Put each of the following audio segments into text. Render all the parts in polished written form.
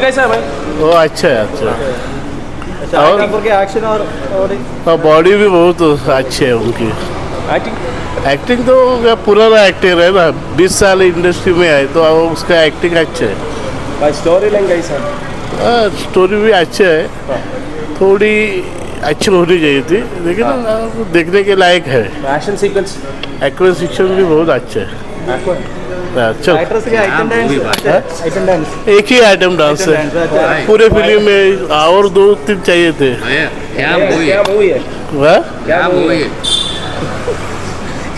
कैसा है भाई? वो अच्छा है, अच्छा है। शाहिद कपूर के एक्शन और और बॉडी भी बहुत अच्छी है उनकी। एक्टिंग एक्टिंग तो क्या पुराना एक्टर है ना, 20 साल इंडस्ट्री में है तो उसका एक्टिंग अच्छा है। भाई स्टोरी लाइन कैसा है? स्टोरी भी अच्छा है, थोड़ी अच्छी होनी चाहिए थी लेकिन देखने के लायक है। एक्शन सीक्वेंस एक्टर शिक्षण भी बहुत अच्छा है। चल एक्ट्रेस के आइटम डांस एक ही आइटम डांस है पूरे फिल्म में, और 2-3 चाहिए थे। क्या मूवी क्या मूवी है? वाह, क्या मूवी है?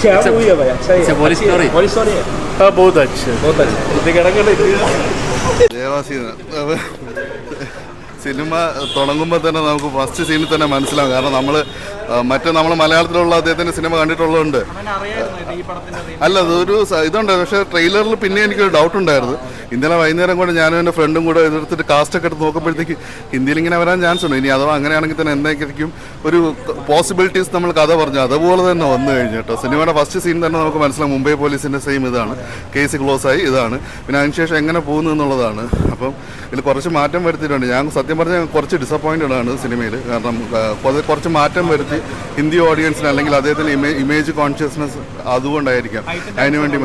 क्या मूवी है भाई? अच्छा है, police story. पुलिस स्टोरी है, हाँ बहुत अच्छे है। बहुत अच्छा। ഇത് കിടക്കണ്ട ദേവാസീന സിനിമ തുടങ്ങുമ്പോൾ തന്നെ നമുക്ക് ഫസ്റ്റ് സീനിൽ തന്നെ മനസ്സിലാവും. കാരണം നമ്മൾ മലയാളത്തിലുള്ള അദ്ദേഹത്തിൻ്റെ സിനിമ കണ്ടിട്ടുള്ളതുകൊണ്ട് അല്ല അതൊരു ഇതുണ്ട്. പക്ഷേ ട്രെയിലറിൽ പിന്നെ എനിക്കൊരു ഡൗട്ട് ഉണ്ടായിരുന്നു. ഇന്നലെ വൈകുന്നേരം കൂടെ ഞാനും എൻ്റെ ഫ്രണ്ടും കൂടെ എതിർത്തിട്ട് കാസ്റ്റൊക്കെ എടുത്ത് നോക്കുമ്പോഴത്തേക്ക് ഹിന്ദിയിൽ ഇങ്ങനെ വരാൻ ചാൻസ് ഉണ്ട്. ഇനി അഥവാ അങ്ങനെയാണെങ്കിൽ തന്നെ എന്തായിരിക്കും ഒരു പോസിബിലിറ്റീസ് നമ്മൾ കഥ പറഞ്ഞു അതുപോലെ തന്നെ വന്നു കഴിഞ്ഞു കേട്ടോ. സിനിമയുടെ ഫസ്റ്റ് സീൻ തന്നെ നമുക്ക് മനസ്സിലാവും മുംബൈ പോലീസിൻ്റെ സെയിം ഇതാണ്, കേസ് ക്ലോസ് ആയി ഇതാണ്, പിന്നെ അതിനുശേഷം എങ്ങനെ പോകുന്നു എന്നുള്ളതാണ്. അപ്പം ഇതിൽ കുറച്ച് മാറ്റം വരുത്തിയിട്ടുണ്ട്. ഞാൻ സത്യം പറഞ്ഞാൽ കുറച്ച് ഡിസപ്പോയിൻറ്റഡ് ആണ് സിനിമയിൽ. കാരണം കുറച്ച് മാറ്റം വരുത്തി ഹിന്ദി ഓഡിയൻസിന് അല്ലെങ്കിൽ അദ്ദേഹത്തിൻ്റെ ഇമേജ് കോൺഷ്യസ്നെസ് അതുകൊണ്ടായിരിക്കാം അതിനുവേണ്ടി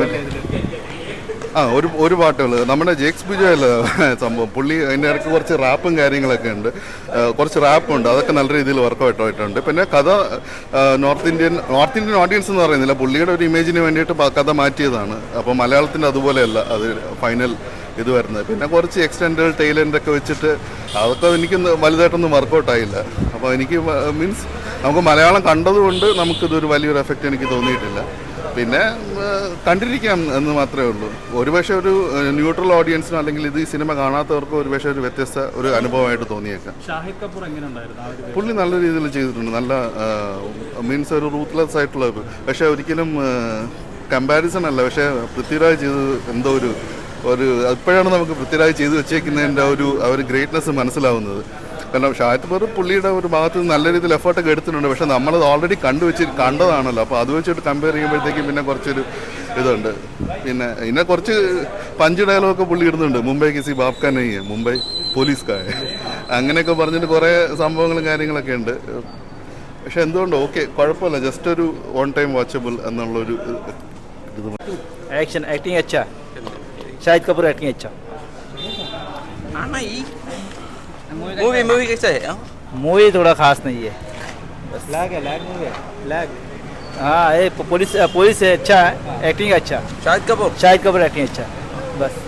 ഒരു പാട്ടുകൾ നമ്മുടെ ജേക്സ് ബിജോയല്ല സംഭവം. പുള്ളി അതിൻ്റെ ഇടയ്ക്ക് കുറച്ച് റാപ്പും കാര്യങ്ങളൊക്കെ ഉണ്ട്, കുറച്ച് റാപ്പുണ്ട്, അതൊക്കെ നല്ല രീതിയിൽ വർക്കൗട്ട് ആയിട്ടുണ്ട്. പിന്നെ കഥ നോർത്ത് ഇന്ത്യൻ ഓഡിയൻസ് എന്ന് പറയുന്നില്ല, പുള്ളിയുടെ ഒരു ഇമേജിന് വേണ്ടിയിട്ട് കഥ മാറ്റിയതാണ്. അപ്പോൾ മലയാളത്തിൻ്റെ അതുപോലെയല്ല അത് ഫൈനൽ ഇത് വരുന്നത്. പിന്നെ കുറച്ച് എക്സ്റ്റൻഡഡ് ടൈലൻ്റൊക്കെ വെച്ചിട്ട് അതൊക്കെ എനിക്ക് വലുതായിട്ടൊന്നും വർക്കൗട്ട് ആയില്ല. അപ്പോൾ എനിക്ക് മീൻസ് നമുക്ക് മലയാളം കണ്ടതുകൊണ്ട് നമുക്കിതൊരു വലിയൊരു എഫക്റ്റ് എനിക്ക് തോന്നിയിട്ടില്ല. പിന്നെ കണ്ടിരിക്കാം എന്ന് മാത്രമേ ഉള്ളൂ. ഒരുപക്ഷെ ഒരു ന്യൂട്രൽ ഓഡിയൻസിനോ അല്ലെങ്കിൽ ഇത് ഈ സിനിമ കാണാത്തവർക്കും ഒരുപക്ഷെ ഒരു വ്യത്യസ്ത ഒരു അനുഭവമായിട്ട് തോന്നിയേക്കാം. ഷാഹിദ് കപൂർ എങ്ങനെയുണ്ടായിരുന്നു? പുള്ളി നല്ല രീതിയിൽ ചെയ്തിട്ടുണ്ട്, നല്ല മീൻസ് ഒരു റൂത്ത്ലെസ് ആയിട്ടുള്ള, പക്ഷേ ഒരിക്കലും കമ്പാരിസൺ അല്ല. പക്ഷേ പൃഥ്വിരാജ് ചെയ്തത് എന്തോ ഒരു ഇപ്പോഴാണ് നമുക്ക് പൃഥ്വിരാജ് ചെയ്ത് വെച്ചേക്കുന്നതിൻ്റെ ഒരു ഗ്രേറ്റ്നെസ് മനസ്സിലാവുന്നത്. കാരണം ഷാഹിദ് കപൂർ പുള്ളിയുടെ ഒരു ഭാഗത്ത് നിന്ന് നല്ല രീതിയിൽ എഫേർട്ടൊക്കെ എടുത്തിട്ടുണ്ട്. പക്ഷേ നമ്മളത് ഓൾറെഡി കണ്ടതാണല്ലോ. അപ്പോൾ അത് വെച്ചിട്ട് കമ്പയർ ചെയ്യുമ്പോഴത്തേക്കും പിന്നെ കുറച്ചൊരു ഇതുണ്ട്. പിന്നെ കുറച്ച് പഞ്ച് ഡയലോഗൊക്കെ പുള്ളി ഇടുന്നുണ്ട്. മുംബൈ കിസി ബാപ് കാ നഹീ ഹൈ, മുംബൈ പോലീസ് കാ ഹൈ, അങ്ങനെയൊക്കെ പറഞ്ഞിട്ട് കുറേ സംഭവങ്ങളും കാര്യങ്ങളൊക്കെ ഉണ്ട്. പക്ഷെ എന്തുകൊണ്ട് ഓക്കെ, കുഴപ്പമില്ല, ജസ്റ്റ് ഒരു ഓൺ ടൈം വാച്ചബിൾ എന്നുള്ളൊരു ഇത്. एक्टिंग अच्छा, शाहिद कपूर एक्टिंग अच्छा। मूवी कैसा है? मूवी थोड़ा खास नहीं है, लैग मूवी है लैग। हाँ ये पुलिस है अच्छा है, एक्टिंग अच्छा। शाहिद कपूर एक्टिंग अच्छा बस।